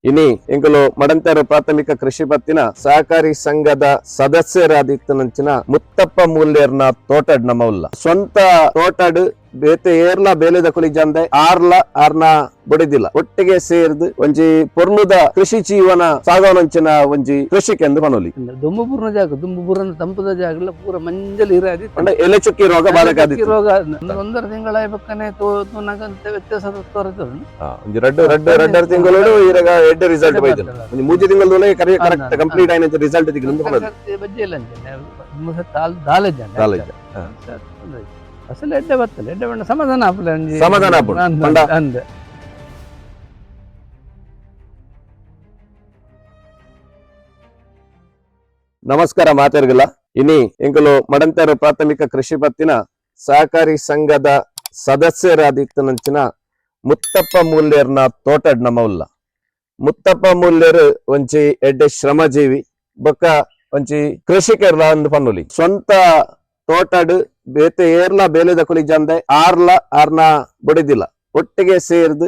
ಇನಿ ಎಂಕುಲು ಮಡಂತೆರು ಪ್ರಾಥಮಿಕ ಕೃಷಿ ಪತ್ತಿನ ಸಹಕಾರಿ ಸಂಘದ ಸದಸ್ಯರಾದಿತ್ತನಂಚಿನ ಮುತ್ತಪ್ಪ ಮೂಲ್ಯರ್ನ ತೋಟಡ್ ನಮ್ಮ ಉಲ್ಲ ಸ್ವಂತ ತೋಟಡ್ ಬೇತೆ ಏರ್ಲ ಬೇಲೆದ ಕುಲಿಜಂದೆ ಆರ್ನ ಬೊಡಿದಿಲ್ಲ ಒಟ್ಟಿಗೆ ಸೇರ್ದು ಒಂಜಿ ಪೊರ್ಲುದ ಕೃಷಿ ಜೀವನ ಸಾಗೋನಂಚಿನ ಒಂಜಿ ಕೃಷಿಕೆಂದು ಮನೋಲಿ ದುಂಬುಪುರ್ನ ಜಾಗ ದುಂಬುಪುರನ ತಂಪದ ಜಾಗ ಪೂರ ಮಂಜಲ್ ಇರಾದಿ ಎಲೆ ಚುಕ್ಕಿ ರೋಗ ಬಾಧಕಾದಿ ರೋಗ ಒಂದರ ತಿಂಗಳ ಬಕ್ಕನೆ ತೋನಗಂತ ವ್ಯತ್ಯಾಸ ತೋರಿದ್ರು ರಡ್ಡರ ತಿಂಗಳು ಇರಾಗ ಎಡ್ಡೆ ರಿಸಲ್ಟ್ ಬೈದು ಒಂಜಿ ಮೂಜಿ ತಿಂಗಳದೊಳಗೆ ಕರೆಕ್ಟ್ ಕಂಪ್ಲೀಟ್ ಆಯ್ನ ರಿಸಲ್ಟ್ ದಿಗ್ಲಿಂದ ಬಜ್ಜಿ ಇಲ್ಲ ದಾಲೆಜ್ ಅಸಲು ಎಡ್ಡೆ ಬರ್ತಲ್ಲ ಎಡ್ಡೆ ಬಣ್ಣ ಸಮಾಧಾನ ಅಂದ ನಮಸ್ಕಾರ ಮಾತಾರ್ಗಿಲ್ಲ ಇನಿ ಎಂಕುಲು ಮಡಂತೆರು ಪ್ರಾಥಮಿಕ ಕೃಷಿ ಪತ್ತಿನ ಸಹಕಾರಿ ಸಂಘದ ಸದಸ್ಯರಾದಿತ್ತನಂಚಿನ ಮುತ್ತಪ್ಪ ಮೂಲ್ಯರ್ನ ತೋಟಡ್ ನಮ್ಮ ಉಲ್ಲ ಮುತ್ತಪ್ಪ ಮೂಲ್ಯರು ಒಂಚಿ ಎಡ್ಡೆ ಶ್ರಮಜೀವಿ ಬೊಕ್ಕ ಒಂಚಿ ಕೃಷಿಕರ್ಲ ಅಂದು ಪನ್ನುಲಿ ಸ್ವಂತ ತೋಟಡ್ ಬೇತೆ ಏರ್ಲ ಬೇಲೆದ ಕುಲಿಜಂದೆ ಆರ್ನ ಬೊಡಿದಿಲ್ಲ ಒಟ್ಟಿಗೆ ಸೇರ್ದು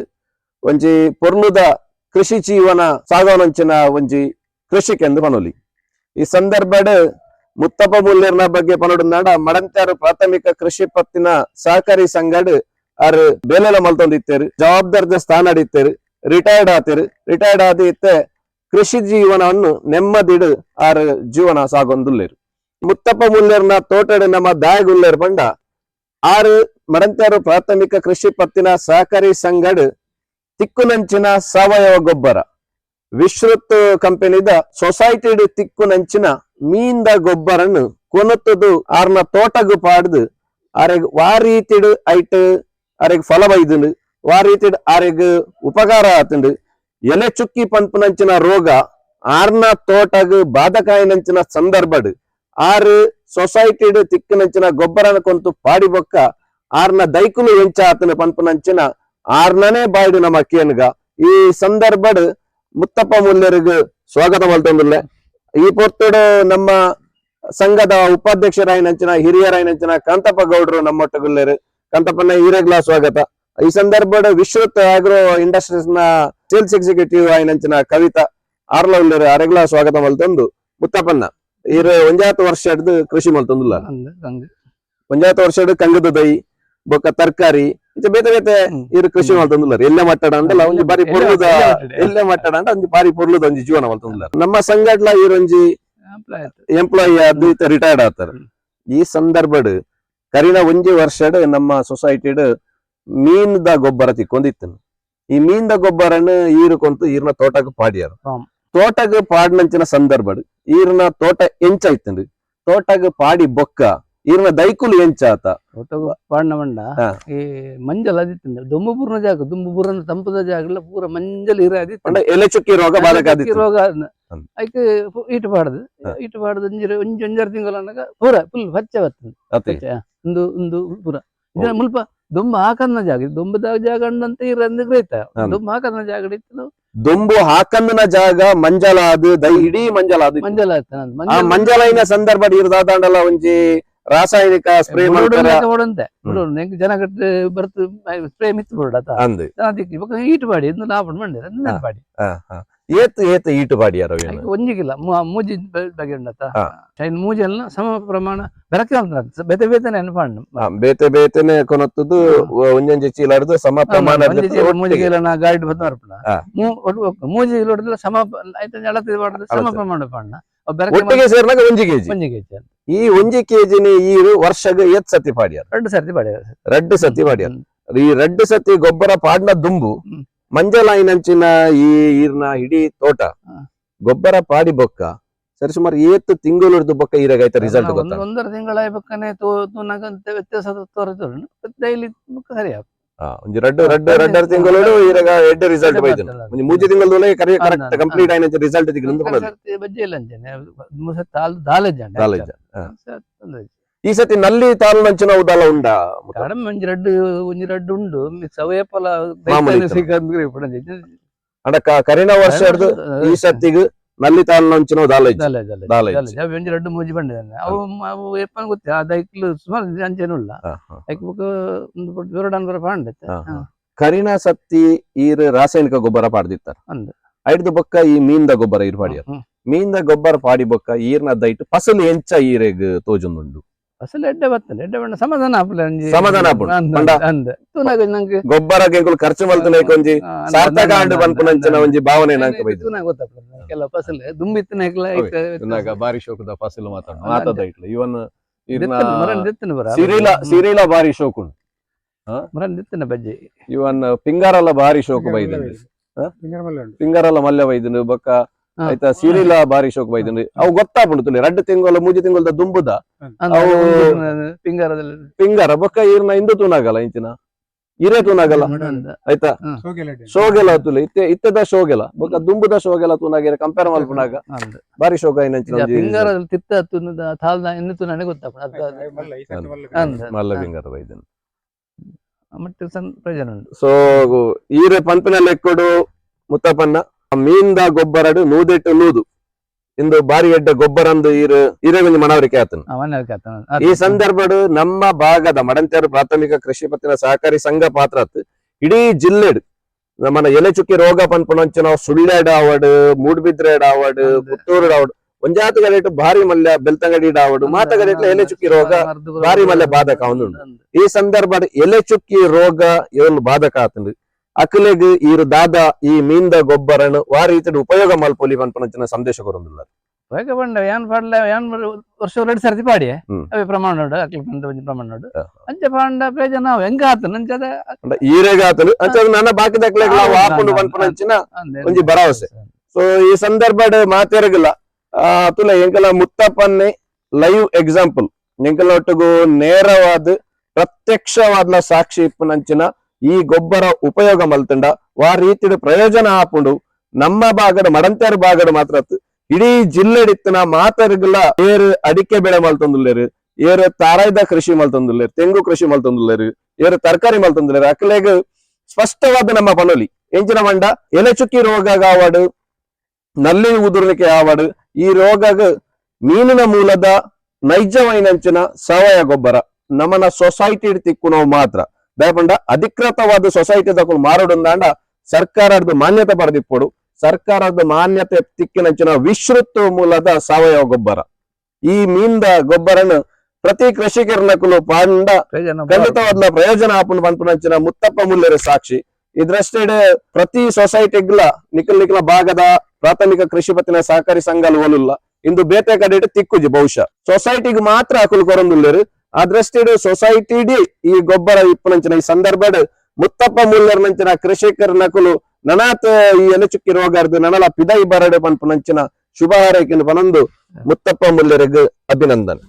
ಒಂಜಿ ಪೊರ್ಲುದ ಕೃಷಿ ಜೀವನ ಸಾಗೋನಂಚಿನ ಒಂಜಿ ಕೃಷಿಕೆಂದು ಪನೋಲಿ ಈ ಸಂದರ್ಭಡ್ ಮುತ್ತಪ್ಪ ಮೂಲ್ಯರ್ನ ಬಗ್ಗೆ ಪನೋಡುನಾಡ ಮಡಂತ್ಯಾರು ಪ್ರಾಥಮಿಕ ಕೃಷಿ ಪತ್ತಿನ ಸಹಕಾರಿ ಸಂಘಡ್ ಆರು ಬೇಲೆಲ ಮಲ್ತೊಂದಿತ್ತೇರು ಜವಾಬ್ದಾರದ ಸ್ಥಾನ ಅಡಿತ್ತೇರು ರಿಟೈರ್ಡ್ ಆದಿ ಇತ್ತೆ ಕೃಷಿ ಜೀವನವನ್ನು ನೆಮ್ಮದಿಡು ಆರು ಜೀವನ ಸಾಗೊಂದುಲ್ಲೇರು ಮುತ್ತಪ್ಪ ಮೂಲ್ಯರ್ನ ತೋಟಡ್ ನಮ್ಮ ದಾಯಗುಲ್ಲೇರ್ ಬಂಡ ಆರು ಮಡಂತ್ಯಾರು ಪ್ರಾಥಮಿಕ ಕೃಷಿ ಪತ್ತಿನ ಸಹಕಾರಿ ಸಂಘಡ್ ತಿಕ್ಕುನಂಚಿನ ಸಾವಯವ ಗೊಬ್ಬರ ವಿಶ್ರುತ್ ಕಂಪನಿದ ಸೊಸೈಟಿಡ್ ತಿಕ್ಕುನಂಚಿನ ಮೀಂದ ಗೊಬ್ಬರನ್ನು ಕೊನತ್ತದು ಆರ್ನ ತೋಟಗು ಪಾಡ್ದು ಆರೆಗ್ ವಾರೀತಿಡ್ ಐಟ್ ಆರೆಗ್ ಫಲ ಬೈದುಂಡು ವಾರೀತಿಡ್ ಆರೆಗ್ ಉಪಕಾರ ಆತುಂಡು ಎಲೆ ಚುಕ್ಕಿ ಪಂಪುನಂಚಿನ ರೋಗ ಆರ್ನ ತೋಟಗು ಬಾಧಕಾಯಿನಂಚಿನ ಸಂದರ್ಭಡ್ ಆರು ಸೊಸೈಟಿಡ್ ತಿಕ್ಕುನಂಚಿನ ಗೊಬ್ಬರನ ಕೊಂತು ಪಾಡಿ ಬೊಕ್ಕ ಆರ್ನ ದೈಕುಲು ಎಂಚ ಆತನ ಪಂಪುನಂಚಿನ ಆರ್ನನೇ ಬಾಯ್ಡು ನಮ್ಮ ಕೇನ್ಗ ಈ ಸಂದರ್ಭಡ್ ಮುತ್ತಪ್ಪ ಮೂಲ್ಯರಿಗೆ ಸ್ವಾಗತ ಮಲ್ತೊಂದುಲ್ಲೆ ಈ ಪೊರ್ತುಡು ನಮ್ಮ ಸಂಘದ ಉಪಾಧ್ಯಕ್ಷರಾಯಿನಂಚಿನ ಹಿರಿಯರಾಯಿನಂಚಿನ ಕಾಂತಪ್ಪ ಗೌಡ್ರು ನಮ್ಮೊಟ್ಟಗುಲ್ಲೇರು ಕಾಂತಪ್ಪನ ಹಿರೇಗ್ಲಾ ಸ್ವಾಗತ ಈ ಸಂದರ್ಭಡ್ ವಿಶ್ವತ್ ಆಗ್ರೋ ಇಂಡಸ್ಟ್ರೀಸ್ ನ ಸೇಲ್ಸ್ ಎಕ್ಸಿಕ್ಯೂಟಿವ್ ಆಯಿನಂಚಿನ ಕವಿತಾ ಆರ್ಲ ಉಲ್ಲೇರು ಅರೆಗ್ಲಾ ಸ್ವಾಗತ ಮಲ್ತೊಂದು ಮುತ್ತಪ್ಪನ ಇರು ಒಂಜಾತು ವರ್ಷ ಹಿಡ್ದು ಕೃಷಿ ಮಲ್ತೊಂದುಲ್ಲ ಒಂಜಾತು ವರ್ಷ ಹಿಡ್ದು ಕಂಗದ ದೈ ಬೊಕ್ಕ ತರಕಾರಿ ಇದು ಬೇತೆ ಬೇತೆ ಇರು ಕೃಷಿ ಮಲ್ತೊಂದುಲ್ಲ ಎಲ್ಲೆ ಮಟ್ಟಡ ಅಂದಲ್ಲ ಒಂಜಿ ಬಾರಿ ಪೊರ್ಲುದ ಎಲ್ಲೆ ಮಟ್ಟಡ ಅಂತ ಒಂಜಿ ಬಾರಿ ಪೊರ್ಲುದ ಒಂಜಿ ಜೀವನ ಮಲ್ತೊಂದುಲ್ಲ ನಮ್ಮ ಸಂಘಡ್ಲ ಇರೊಂಜಿ ಎಂಪ್ಲಾಯಿ ಆದ್ ರಿಟೈರ್ಡ್ ಆತಾರ ಈ ಸಂದರ್ಭಡ್ ಕರಿನ ಒಂಜಿ ವರ್ಷಡ್ ನಮ್ಮ ಸೊಸೈಟಿಡ್ ಮೀನ್ದ ಗೊಬ್ಬರ ತಿಕ್ಕೊಂದಿತ್ತನು ಈ ಮೀನ್ದ ಗೊಬ್ಬರನ್ನು ಈರು ಕೊಂತು ಈರ್ನ ತೋಟಕ್ಕೆ ಪಾಡ್ಯಾರ ತೋಟಗ್ ಪಾಡ್ನಂಚಿನ ಸಂದರ್ಭಡ್ ಈರ್ನ ತೋಟ ಎಂಚಾಯ್ತಂಡು ತೋಟಗ್ ಪಾಡಿ ಬೊಕ್ಕ ಈರ್ನ ದೈಕುಲು ಎಂಚಾತ ತೋಟಗ್ ಪಾಡ್ನ ಬಂಡ ಈ ಮಂಜಲ್ ಅದಿತ್ತಂಡ ದುಂಬುಪುರನ ತಂಪದ ಜಾಗ ಪೂರ ಮಂಜಲ್ ಇರಾದಿ ಎಲೆ ಚುಕ್ಕಿ ರೋಗ ಬಾಧಕಾದಿ ರೋಗ ಐಕ್ ಈಟ್ ಪಾಡ್ದು ಒಂಜರ ತಿಂಗಳ ಪೂರ ಫುಲ್ ಹಚ್ಚ ಬರ್ತದೆ ಒಂದು ಪೂರ ಇದ ಮುಲ್ಪ ದುಂಬು ಹಾಕನ್ನ ಜಾಗ ದುಂಬದ ಜಾಗ ಅಂತ ಇರಂದ್ರೆ ಗ್ರೇತ ದುಂಬು ಹಾಕನ್ನ ಜಾಗ ಇತ್ತು ದುಂಬು ಹಾಕಂದನ ಜಾಗ ಮಂಜಲಾದು ಇಡೀ ಮಂಜಲಾದು ಮಂಜಲೈನ ಸಂದರ್ಭ ಇರ್ದಾದಂಡಲ್ಲ ಒಂಜಿ ರಾಸಾಯನಿಕ ಸ್ಪ್ರೇ ನೋಡಂತೆ ಜನ ಕಟ್ಟ ಬರ್ತು ಸ್ಪ್ರೇ ಮಿತ್ ಬಿಡತ ಈಟ್ ಪಾಡಿ ಲಾಭ ಮಂಡಿ ಪಾಡಿ ಏತ್ ಈಟು ಪಾಡಿಯಾರ ಒಂಜಿಗಿಲ್ಲ ಮೂಜಿ ಬಗೆ ಉಂಡತ ಮೂಜಿ ಎಲ್ಲ ಸಮ ಪ್ರಮಾಣ ಬೆರಕೆ ಬೇತೆ ಬೇತೆನೆ ಅನ್ಪಾಂಡು ಬೇತೆ ಬೇತೆನೆ ಕೊನತ್ತದು ಒಂಜೊಂಜಿ ಚೀಲಾಡ್ದು ಸಮ ಪ್ರಮಾಣ ಮೂಜಿಗೆ ಗಾಡಿ ಬತ್ತ ಮರ್ಪಣ ಮೂಜಿ ಹೊಡೆದ್ರೆ ಸಮ ಆಯ್ತು ಅಳತೆ ಮಾಡಿದ್ರೆ ಸಮ ಪ್ರಮಾಣ ಪಾಂಡ ಒಟ್ಟಿಗೆ ಸೇರ್ನಾಗ ಒಂಜಿ ಕೆಜಿ ಈ ಒಂಜಿ ಕೆಜಿನ ಈರು ವರ್ಷಗ ಏತ್ ಸತಿ ಪಾಡ್ಯಾರ ರಡ್ಡು ಸತಿ ಪಾಡ್ಯಾರ ಈ ರಡ್ಡು ಸತಿ ಗೊಬ್ಬರ ಪಾಡ್ನ ದುಂಬು ಮಂಜಲಾಯಿನಂಚಿನ ಈ ಈರ್ನ ಇಡೀ ತೋಟ ಗೊಬ್ಬರ ಪಾಡಿ ಬೊಕ್ಕ ಸರಿ ಸುಮಾರು ಏತ್ತು ತಿಂಗಳು ಬೊಕ್ಕ ಈರಾಗೈತ ರಿಸಲ್ಟ್ ಒಂದರ ತಿಂಗಳ ಬಕ್ಕನೆ ತೋನಗಂತ ವ್ಯತ್ಯಾಸ ತೋರಿದ್ರು ಡೈಲಿ ಸರಿಯ ಒಂಜಿ ರಡ್ಡರ ತಿಂಗಳು ಈರಾಗ ಎಡ್ಡೆ ರಿಸಲ್ಟ್ ಬೈದು ಒಂಜಿ ಮೂಜಿ ತಿಂಗಳದೊಳಗೆ ಕರೆಕ್ಟ್ ಕಂಪ್ಲೀಟ್ ಆಯ್ನ ರಿಸಲ್ಟ್ ದಿಗ್ಲಿಂದ ಬಜ್ಜಿ ಇಲ್ಲ ದಾಲೆಜ್ ಈ ಸತಿ ನಲ್ಲಿ ತಾಲು ನಂಚಿನ ಉದಾಲ ಉಂಡ ಕಡಿಮೆ ಒಂಜಿ ರಡ್ಡು ಉಂಡು ಸವಯಪಲ ಅಂಡ ಕರಿನ ವರ್ಷ ಈ ಸತಿಗ್ ನಲ್ಲಿ ತಾಲು ನಂಚಿನ ಒಂಜಿ ರಡ್ಡು ಮೂಜಿ ಬಂದಿದ್ದಾನೆ ಅವು ಎಪ್ಪನ್ ಗೊತ್ತ ಅದೈಕ್ಲು ಸುಮಾರು ಅಂಚೆನುಲ್ಲ ಕರಿನ ಸತ್ತಿ ಈರ್ ರಾಸಾಯನಿಕ ಗೊಬ್ಬರ ಪಾಡ್ದಿತ್ತಾರ ಐಡ್ದು ಬೊಕ್ಕ ಈ ಮೀನ್ದ ಗೊಬ್ಬರ ಇರ್ ಪಾಡಿಯರ್ ಮೀನ್ದ ಗೊಬ್ಬರ ಪಾಡಿ ಬೊಕ್ಕ ಈರ್ನ ದೈಟ್ ಫಸಲು ಎಂಚ ಈರೆಗ್ ತೋಜೊಂದುಂಡು ಅಸಲು ಎಡ್ಡೆ ಬರ್ತದೆ ಎಡ್ಡೆ ಬಣ್ಣ ಸಮಾಧಾನ ಆಪುಲ ಸಮಾಧಾನ ಆಪುಂಡು. ತೂನಾಗ ನಂಗೆ ಗೊಬ್ಬರಕ್ಕೆ ಎಂಕುಲು ಖರ್ಚು ಮಲ್ತುನೇಕ್ ಒಂಜಿ ಸಾರ್ಥಕ ಆಂಡ್ ಪನ್ಪುನಂಚಿನ ಒಂಜಿ ಭಾವನೆ ನಂಗೆ ಬೈದು ತೂನಾಗ ಗೊತ್ತಾಗ್ತದೆ ಕೆಲ ಫಸಲು ದುಂಬಿತ್ತನ ಬಾರಿ ಶೋಕದ ಫಸಲು ಮಾತಾಡ ಇಟ್ಲ ಇವನ್ ಸಿರಿಲ ಬಾರಿ ಶೋಕ್ ಉಂಟು ಮರನ್ ದಿತ್ತನ ಬಜ್ಜಿ ಇವನ್ ಪಿಂಗಾರಲ್ಲ ಬಾರಿ ಶೋಕು ಬೈದಂಡು ಪಿಂಗಾರಲ್ಲ ಮಲ್ಯ ಬೈದಂಡು ಬೊಕ್ಕ ಆಯ್ತಾ ಸಿರಿಲ ಬಾರಿ ಶೋಕ್ ಬೈದಂಡು ಅವು ಗೊತ್ತಾಪುಂಡು ತುಲೆ 2 ತಿಂಗಳು 3 ತಿಂಗಳದ ದುಂಬುದ ಅವು ಪಿಂಗಾರದಲ್ಲಿ ಪಿಂಗಾರ ಬೊಕ್ಕ ಈರ್ನ ಇಂದು ತೂನಾಗಲ್ಲ ಇಂಚಿನ ಇರೇ ತೂನಾಗಲ್ಲ ಆಯ್ತಾ ಶೋಗೆಲ ತುಲೆ ಇತ್ತದ ಶೋಗೆಲ ಬೊಕ್ಕ ದುಂಬುದ ಶೋಗೆಲ ತೂನಾಗಿರ ಕಂಪೇರ್ ಮಲ್ಪುನಾಗ ಬಾರಿ ಶೋಕ ಏನಂಚಿನ ಪಿಂಗಾರದಲ್ಲಿ ತಿತ್ತ ತುನದ ತಾಲ್ದ ಎನ್ನು ತುನಾನೆ ಗೊತ್ತಾಪುಂಡು ಮಲ್ಲ ಪಿಂಗಾರ ಬೈದನು ಮತ್ತೆ ಪ್ರಯೋಜನ ಉಂಟು. ಸೊ ಈರೆ ಪಂಪಿನ ಲೆಕ್ಕಡು ಮುತ್ತಪ್ಪನ್ನ ಮೀನ್ದ ಗೊಬ್ಬರಡು ನೂದೆಟ್ಟು ನೂದು ಇಂದು ಬಾರಿ ಎಡ್ಡ ಗೊಬ್ಬರಂದು ಈರೆ ಒಂದು ಮನವರಿಕೆ ಆತನು ಈ ಸಂದರ್ಭಡು ನಮ್ಮ ಭಾಗದ ಮಡಂತ್ಯಾರು ಪ್ರಾಥಮಿಕ ಕೃಷಿ ಪತ್ತಿನ ಸಹಕಾರಿ ಸಂಘ ಪಾತ್ರತ್ ಇಡೀ ಜಿಲ್ಲೆಡ್ ನಮ್ಮನ ಎಲೆ ಚುಕ್ಕಿ ರೋಗ ಪನ್ಪುನಂಚಿನ ಸುಳ್ಳ್ಯಾಡ ಆವಡ್ ಮೂಡ್ಬಿದ್ರೆಡ್ ಆವಡ್ ಪುತ್ತೂರು ಆವಡ್ ಒಂಜಾತ ಗಡೇಟ್ ಭಾರಿ ಮಲ್ಯ ಬೆಳ್ತಂಗಡಿ ಆವಡ್ ಮಾತಗಡೇಟ್ಲ ಎಲೆ ಚುಕ್ಕಿ ರೋಗ ಭಾರಿ ಮಲ್ಯ ಬಾಧಕ ಒಂದುಂಡು. ಈ ಸಂದರ್ಭಡ್ ಎಲೆ ಚುಕ್ಕಿ ರೋಗ ಇವನ್ ಬಾಧಕ ಆತಂಡು ಅಕಲೆಗ್ ಈರು ದಾದ ಈ ಮೀನ್ದ ಗೊಬ್ಬರನು ವಾರಿ ರೀತಿ ಉಪಯೋಗ ಮಲ್ಪೊಲಿ ಪನ್ಪುನಂಚಿನ ಸಂದೇಶ ಕೊರೊಂದುಲ್ಲ ಉಪಯೋಗ ಪಂಡ ಯಾನ್ ಪಾಡ್ಲ ಯಾನ್ ವರ್ಷ 2 ಸರ್ತಿ ಪಾಡಿ ಅವೇ ಪ್ರಮಾಣ ನೋಡು ಅಕ್ಲಿ ಬಂದ ಒಂಜಿ ಪ್ರಮಾಣ ನೋಡು ಅಂಚ ಪಾಂಡ ಪ್ರಯೋಜನ ನಾವು ಹೆಂಗ ಆತನ ಅಂಚದ ಈರೆಗ ಆತನು ಅಂಚ ನನ್ನ ಬಾಕಿ ದಕ್ಲೆಗ್ ವಾಪುಂಡು ಪನ್ಪುನಂಚಿನ ಒಂಜಿ ಭರವಸೆ. ಸೊ ಈ ಸಂದರ್ಭಡ್ ಮಾತೆರಗಿಲ್ಲ ತುಲ ಎಂಕಲ ಮುತ್ತಪ್ಪನ್ನೇ ಲೈವ್ ಎಕ್ಸಾಂಪಲ್ ಎಂಕಲ ಒಟ್ಟಿಗೂ ನೇರವಾದ ಪ್ರತ್ಯಕ್ಷವಾದ ಸಾಕ್ಷಿ ಇಪ್ಪುನಂಚಿನ ಈ ಗೊಬ್ಬರ ಉಪಯೋಗ ಮಲ್ತಂಡ ವಾ ರೀತಿಯ ಪ್ರಯೋಜನ ಆಪುಂಡು ನಮ್ಮ ಭಾಗದ ಮಡಂತ್ಯಾರ ಭಾಗದ ಮಾತ್ರ ಇಡೀ ಜಿಲ್ಲೆಡಿತ್ತಿನ ಮಾತರ್ಗಲ ಏರು ಅಡಿಕೆ ಬೆಳೆ ಮಲ್ತೊಂದುಲ್ಲೇರು ಏರು ತಾರಾಯ್ದ ಕೃಷಿ ಮಲ್ತೊಂದುಲ್ಲೇರು ತೆಂಗು ಕೃಷಿ ಮಲ್ತೊಂದುಲ್ಲೇರು ಏರು ತರಕಾರಿ ಮಲ್ತೊಂದುಲ್ಲೇರು ಅಕಲೆಗ್ ಸ್ಪಷ್ಟವಾದ ನಮ್ಮ ಪನೋಲಿ ಎಂಚಿನ ಮಂಡ ಎಲೆ ಚುಕ್ಕಿ ರೋಗ ಆವಾಡು ನಲ್ಲಿ ಉದುರ್ಲಿಕ್ಕೆ ಆವಾಡು ಈ ರೋಗಗ ಮೀನಿನ ಮೂಲದ ನೈಜವೈನಂಚಿನ ಸಾವಯವ ಗೊಬ್ಬರ ನಮ್ಮನ ಸೊಸೈಟಿ ತಿಕ್ಕು ನಾವು ಮಾತ್ರ ದಯಪಂಡ ಅಧಿಕೃತವಾದ ಸೊಸೈಟಿ ತಕೊಂಡು ಮಾರೋಡಂದಾಂಡ ಸರ್ಕಾರದ ಮಾನ್ಯತೆ ಪಡೆದಿಪ್ಪಡು ಸರ್ಕಾರದ ಮಾನ್ಯತೆ ತಿಕ್ಕಿನಂಚಿನ ವಿಶ್ರುತ ಮೂಲದ ಸಾವಯವ ಗೊಬ್ಬರ ಈ ಮೀನ್ದ ಗೊಬ್ಬರನು ಪ್ರತಿ ಕೃಷಿಕರ್ನಕಲು ಪಾಂಡ ಖಂಡಿತವಾದ ಪ್ರಯೋಜನ ಆಪುಂಡು ಪಂಪುನಂಚಿನ ಮುತ್ತಪ್ಪ ಮುಲ್ಲೆರ ಸಾಕ್ಷಿ ಇದ್ರಷ್ಟೇ ಪ್ರತಿ ಸೊಸೈಟಿಗ್ಲ ನಿಖಿಲ ಭಾಗದ ಪ್ರಾಥಮಿಕ ಕೃಷಿ ಪತ್ತಿನ ಸಹಕಾರಿ ಸಂಘಲು ಒಲುಲ್ಲ ಇಂದು ಬೇತೆ ಕಡೆ ತಿಕ್ಕುಜಿ ಬಹುಶಃ ಸೊಸೈಟಿಗೆ ಮಾತ್ರ ಅಕುಲು ಕೊರೊಂದುಲ್ಲೇರು ಅದ್ರಷ್ಟೇ ಸೊಸೈಟಿ ಈ ಗೊಬ್ಬರ ಇಪ್ಪುನಂಚಿನ ಈ ಸಂದರ್ಭಡ್ ಮುತ್ತಪ್ಪ ಮುಲ್ಲರ್ನಂಚಿನ ಕೃಷಿಕರ ನಕುಲು ನನಾತ್ ಈ ಎಲೆ ಚುಕ್ಕಿ ರೋಗಾರ್ದು ನನಲ ಪಿದೈ ಬರಡೆ ಪನ್ಪುನಂಚಿನ ಶುಭ ಹಾರೈಕೆಯನ್ನು ಪನೊಂದು ಮುತ್ತಪ್ಪ ಮುಲ್ಲರಿಗೆ ಅಭಿನಂದನೆ.